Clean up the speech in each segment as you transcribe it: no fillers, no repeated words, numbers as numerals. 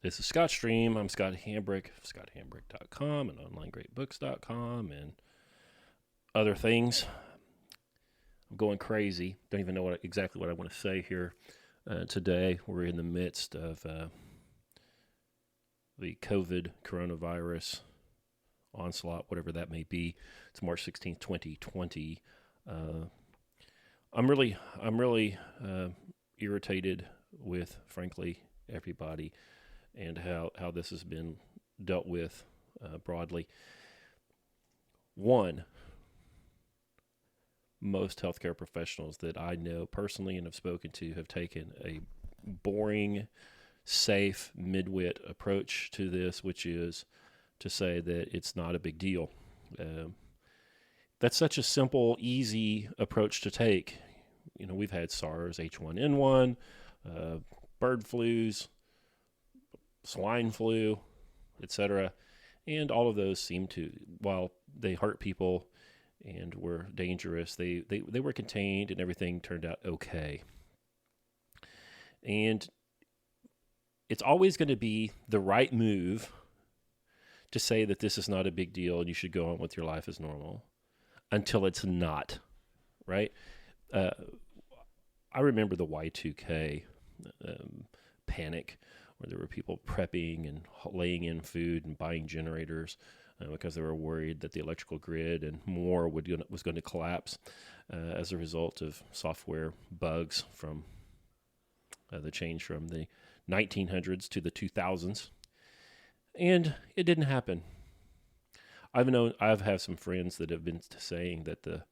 This is Scott Stream. I'm Scott Hambrick, scotthambrick.com and onlinegreatbooks.com and other things. I'm going crazy. Don't even know exactly what I want to say here today. We're in the midst of the coronavirus onslaught, whatever that may be. It's March 16th, 2020. I'm really irritated with, frankly, everybody and how this has been dealt with broadly. One, most healthcare professionals that I know personally and have spoken to have taken a boring, safe, mid-wit approach to this, which is to say that it's not a big deal. That's such a simple, easy approach to take. You know, we've had SARS, H1N1, bird flus, swine flu, etc. And all of those seem to, while they hurt people and were dangerous, they were contained and everything turned out okay. And it's always going to be the right move to say that this is not a big deal and you should go on with your life as normal until it's not, right? I remember the Y2K panic, where there were people prepping and laying in food and buying generators because they were worried that the electrical grid and more was going to collapse as a result of software bugs from the change from the 1900s to the 2000s. And it didn't happen. I've had some friends that have been saying that the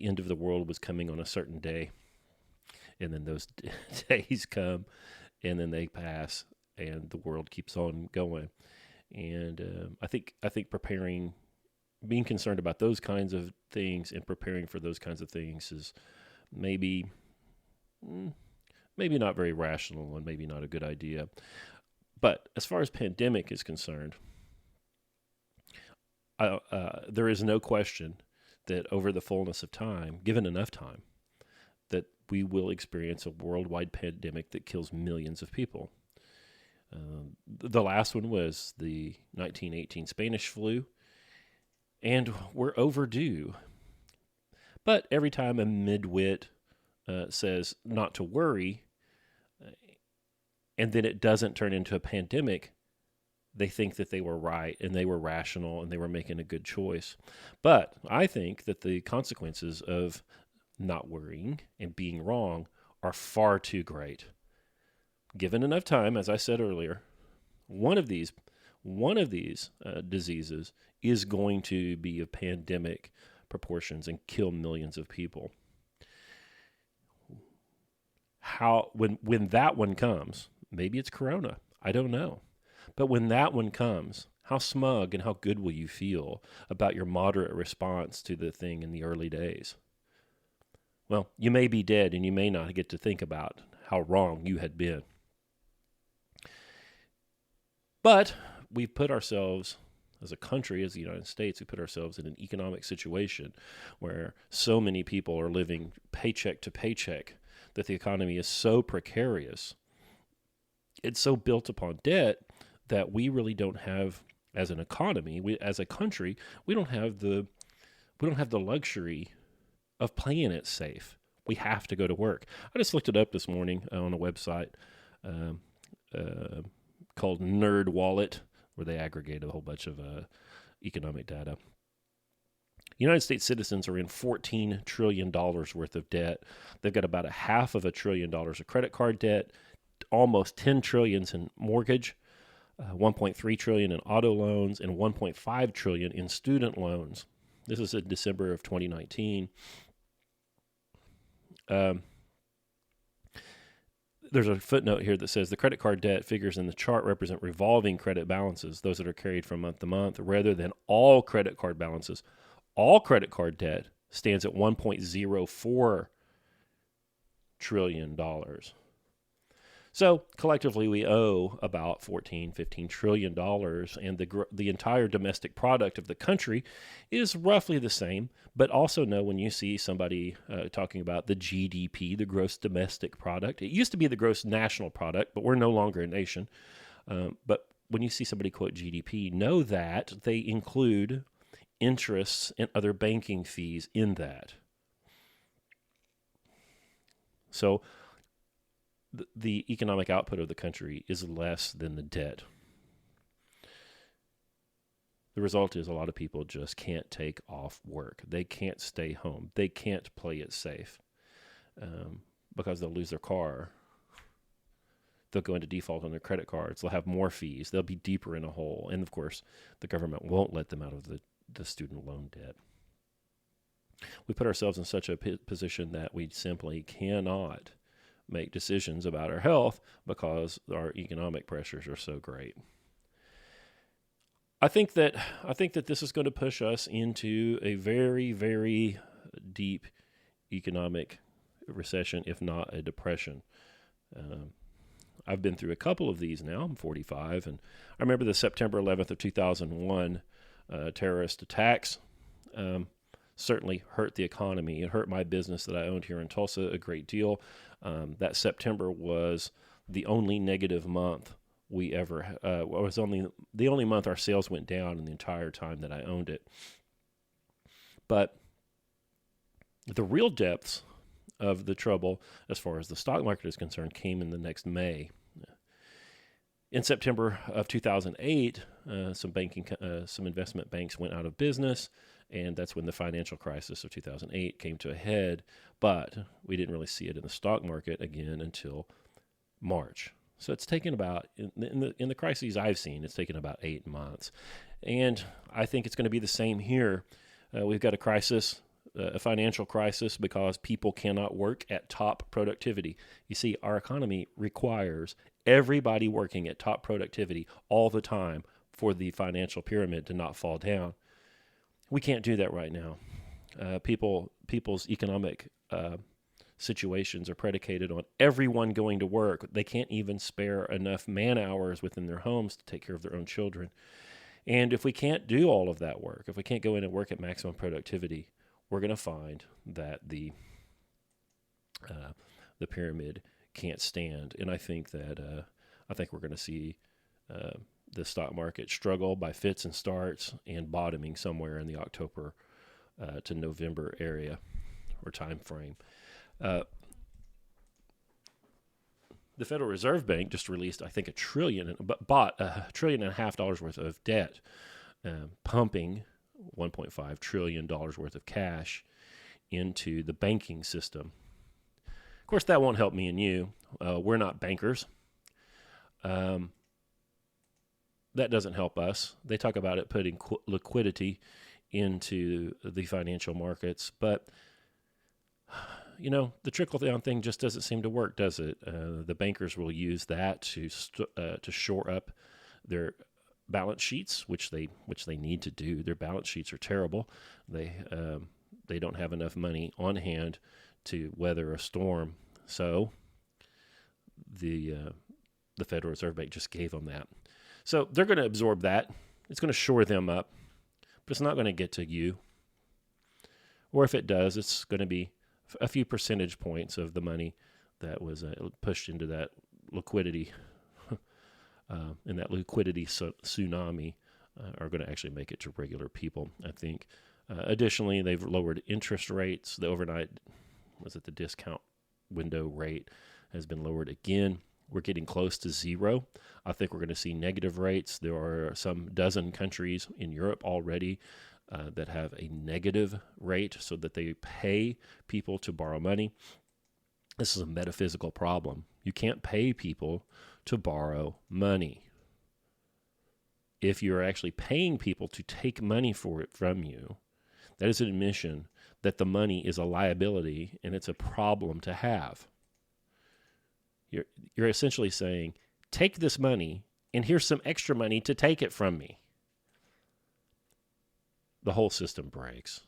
end of the world was coming on a certain day, and then those days come, and then they pass, and the world keeps on going. And I think being concerned about those kinds of things and preparing for those kinds of things is maybe not very rational and maybe not a good idea. But as far as pandemic is concerned, there is no question that over the fullness of time, given enough time, that we will experience a worldwide pandemic that kills millions of people. The last one was the 1918 Spanish flu, and we're overdue. But every time a midwit says not to worry, and then it doesn't turn into a pandemic, they think that they were right and they were rational and they were making a good choice. But I think that the consequences of not worrying and being wrong are far too great. Given enough time, as I said earlier, one of these diseases is going to be of pandemic proportions and kill millions of people. When that one comes, maybe it's corona, I don't know. But when that one comes, how smug and how good will you feel about your moderate response to the thing in the early days? Well, you may be dead and you may not get to think about how wrong you had been. But we've put ourselves, as a country, as the United States, we put ourselves in an economic situation where so many people are living paycheck to paycheck, that the economy is so precarious. It's so built upon debt that we really don't have, as an economy, as a country, we don't have the luxury of playing it safe. We have to go to work. I just looked it up this morning on a website called NerdWallet, where they aggregate a whole bunch of economic data. United States citizens are in $14 trillion worth of debt. They've got about $500 billion of credit card debt, almost $10 trillion in mortgage, $1.3 trillion in auto loans, and $1.5 trillion in student loans. This is in December of 2019. There's a footnote here that says the credit card debt figures in the chart represent revolving credit balances, those that are carried from month to month, rather than all credit card balances. All credit card debt stands at $1.04 trillion. So collectively, we owe about $15 trillion, and the entire domestic product of the country is roughly the same. But also know, when you see somebody talking about the GDP, the gross domestic product, it used to be the gross national product, but we're no longer a nation. But when you see somebody quote GDP, know that they include interests and other banking fees in that. So the economic output of the country is less than the debt. The result is a lot of people just can't take off work. They can't stay home. They can't play it safe because they'll lose their car. They'll go into default on their credit cards. They'll have more fees. They'll be deeper in a hole. And, of course, the government won't let them out of the student loan debt. We put ourselves in such a position that we simply cannot make decisions about our health because our economic pressures are so great. I think that this is going to push us into a very, very deep economic recession, if not a depression. I've been through a couple of these now. I'm 45, and I remember the September 11th of 2001 terrorist attacks. Certainly hurt the economy. It hurt my business that I owned here in Tulsa a great deal. That September was the only negative month we ever was only the only month our sales went down in the entire time that I owned it. But the real depths of the trouble, as far as the stock market is concerned, came in the next May. In September of 2008, some investment banks went out of business, and that's when the financial crisis of 2008 came to a head. But we didn't really see it in the stock market again until March. So it's taken about, in the crises I've seen, it's taken about 8 months. And I think it's going to be the same here. We've got a crisis, a financial crisis, because people cannot work at top productivity. You see, our economy requires everybody working at top productivity all the time for the financial pyramid to not fall down. We can't do that right now. People's economic situations are predicated on everyone going to work. They can't even spare enough man hours within their homes to take care of their own children. And if we can't do all of that work, if we can't go in and work at maximum productivity, we're going to find that the pyramid can't stand. And I think that we're going to see the stock market struggle by fits and starts and bottoming somewhere in the October to November area or time frame. The Federal Reserve Bank just released, I think, bought $1.5 trillion worth of debt, pumping $1.5 trillion worth of cash into the banking system. Of course, that won't help me and you. We're not bankers. That doesn't help us. They talk about it putting liquidity into the financial markets, but the trickle-down thing just doesn't seem to work, does it? The bankers will use that to shore up their balance sheets, which they need to do. Their balance sheets are terrible. They don't have enough money on hand to weather a storm. So the Federal Reserve Bank just gave them that. So they're going to absorb that. It's going to shore them up, but it's not going to get to you. Or if it does, it's going to be a few percentage points of the money that was pushed into that liquidity and that liquidity tsunami are going to actually make it to regular people, I think. Additionally, they've lowered interest rates. The overnight, the discount window rate has been lowered again. We're getting close to zero. I think we're going to see negative rates. There are some dozen countries in Europe already that have a negative rate so that they pay people to borrow money. This is a metaphysical problem. You can't pay people to borrow money. If you're actually paying people to take money for it from you, that is an admission that the money is a liability and it's a problem to have. You're essentially saying, take this money and here's some extra money to take it from me. The whole system breaks.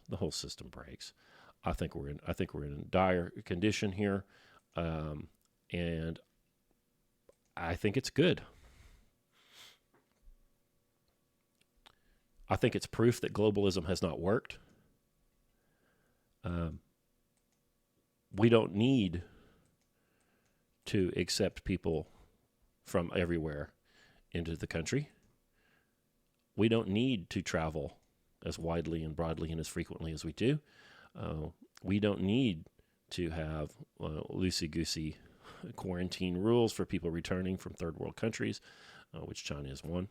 I think we're in dire condition here, and I think it's good. I think it's proof that globalism has not worked. We don't need to accept people from everywhere into the country. We don't need to travel as widely and broadly and as frequently as we do. We don't need to have loosey-goosey quarantine rules for people returning from third world countries, which China is one.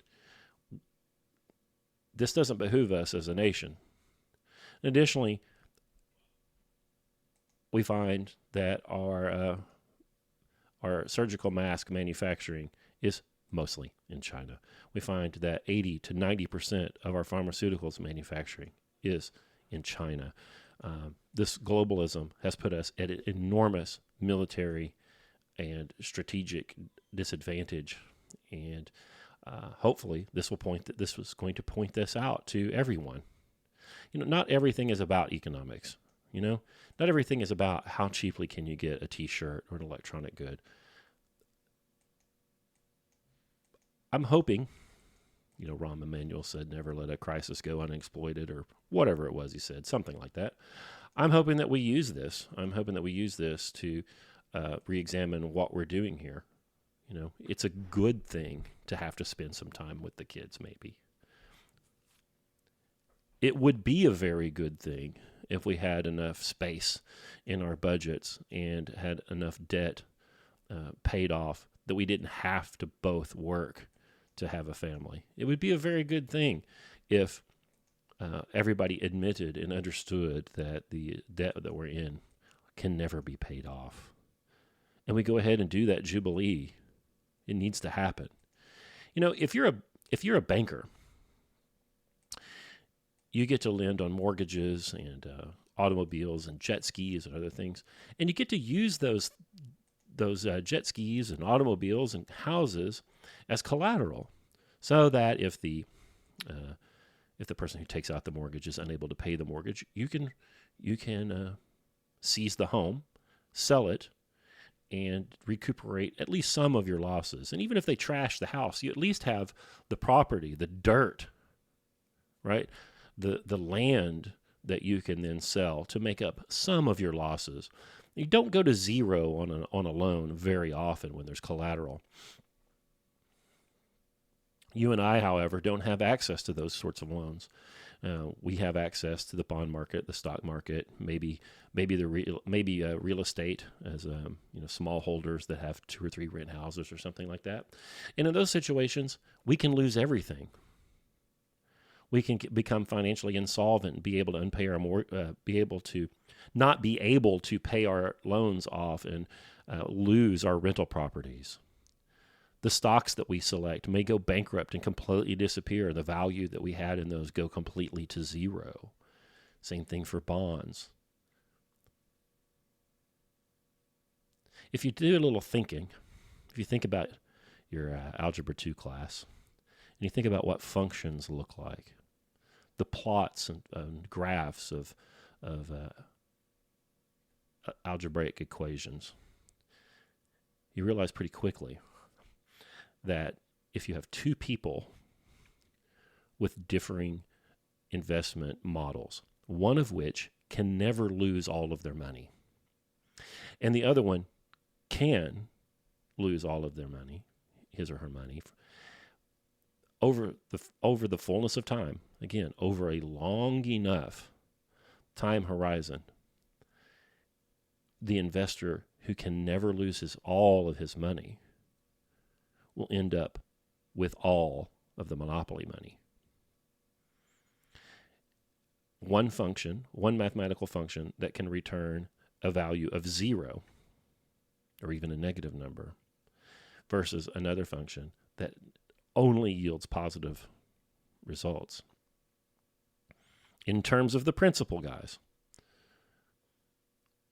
This doesn't behoove us as a nation. Additionally, we find that our surgical mask manufacturing is mostly in China. We find that 80 to 90% of our pharmaceuticals manufacturing is in China. This globalism has put us at an enormous military and strategic disadvantage, and hopefully this was going to point this out to everyone. Not everything is about economics. Not everything is about how cheaply can you get a T-shirt or an electronic good. I'm hoping, Rahm Emanuel said, never let a crisis go unexploited, or whatever it was he said, something like that. I'm hoping that we use this. I'm hoping that we use this to re-examine what we're doing here. It's a good thing to have to spend some time with the kids, maybe. It would be a very good thing if we had enough space in our budgets and had enough debt paid off that we didn't have to both work to have a family. It would be a very good thing if everybody admitted and understood that the debt that we're in can never be paid off. And we go ahead and do that jubilee. It needs to happen. If you're a banker, you get to lend on mortgages and automobiles and jet skis and other things, and you get to use those jet skis and automobiles and houses as collateral, so that if the person who takes out the mortgage is unable to pay the mortgage, you can seize the home, sell it, and recuperate at least some of your losses. And even if they trash the house, you at least have the property, the dirt, right? The land that you can then sell to make up some of your losses. You don't go to zero on a loan very often when there's collateral. You and I, however, don't have access to those sorts of loans. We have access to the bond market, the stock market, maybe real estate as small holders that have 2 or 3 rent houses or something like that. And in those situations, we can lose everything. We can become financially insolvent and be able to not be able to pay our loans off and lose our rental properties. The stocks that we select may go bankrupt and completely disappear. The value that we had in those go completely to zero. Same thing for bonds. If you do a little thinking, if you think about your Algebra 2 class, and you think about what functions look like, the plots and graphs of algebraic equations, you realize pretty quickly that if you have 2 people with differing investment models, one of which can never lose all of their money, and the other one can lose all of their money, his or her money, over the fullness of time, again, over a long enough time horizon, the investor who can never lose all of his money will end up with all of the monopoly money. One mathematical function that can return a value of 0 or even a negative number versus another function that only yields positive results. In terms of the principal, guys,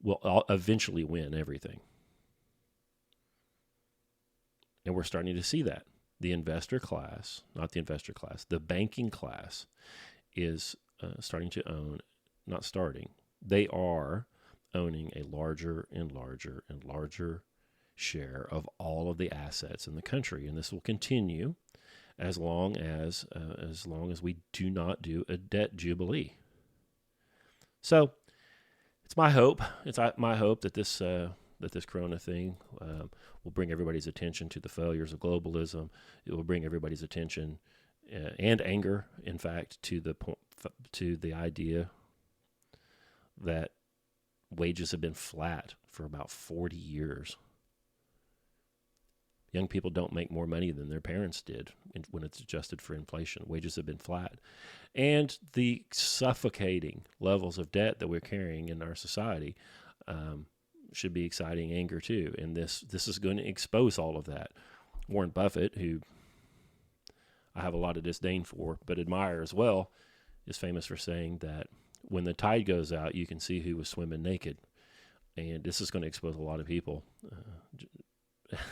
will eventually win everything. And we're starting to see that. The banking class is starting to own, they are owning a larger and larger and larger share of all of the assets in the country. And this will continue as long as we do not do a debt jubilee. So it's my hope. It's my hope that this that this corona thing will bring everybody's attention to the failures of globalism. It will bring everybody's attention and anger, in fact, to the idea that wages have been flat for about 40 years. Young people don't make more money than their parents did when it's adjusted for inflation. Wages have been flat. And the suffocating levels of debt that we're carrying in our society should be exciting anger too. And this is going to expose all of that. Warren Buffett, who I have a lot of disdain for, but admire as well, is famous for saying that when the tide goes out, you can see who was swimming naked. And this is going to expose a lot of people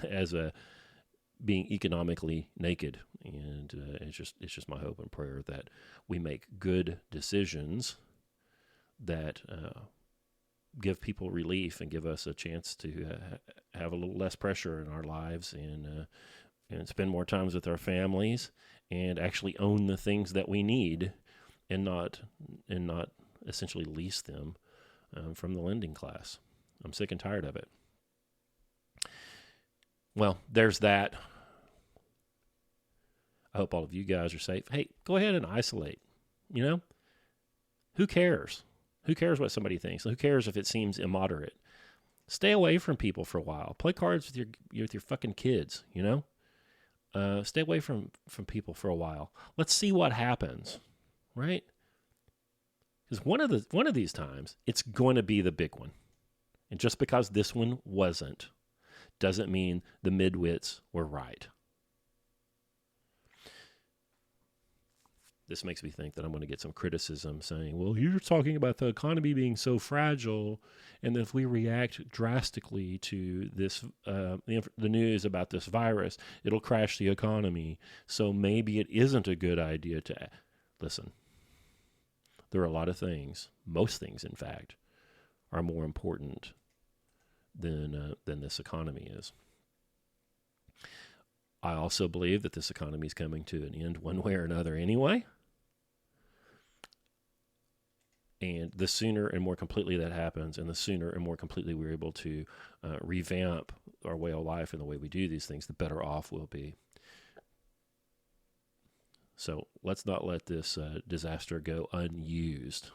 as being economically naked. And it's just my hope and prayer that we make good decisions that give people relief and give us a chance to have a little less pressure in our lives and spend more times with our families and actually own the things that we need and not essentially lease them from the lending class. I'm sick and tired of it. Well, there's that. I hope all of you guys are safe. Hey, go ahead and isolate. You know, who cares? Who cares what somebody thinks? Who cares if it seems immoderate? Stay away from people for a while. Play cards with your fucking kids. You know, stay away from people for a while. Let's see what happens, right? Because one of these times it's going to be the big one, and just because this one wasn't, doesn't mean the midwits were right. This makes me think that I'm going to get some criticism saying, well, you're talking about the economy being so fragile, and that if we react drastically to this, the news about this virus, it'll crash the economy. So maybe it isn't a good idea to listen. There are a lot of things, most things, in fact, are more important than this economy is. I also believe that this economy is coming to an end one way or another anyway. And the sooner and more completely that happens, and the sooner and more completely we're able to revamp our way of life and the way we do these things, the better off we'll be. So let's not let this disaster go unused.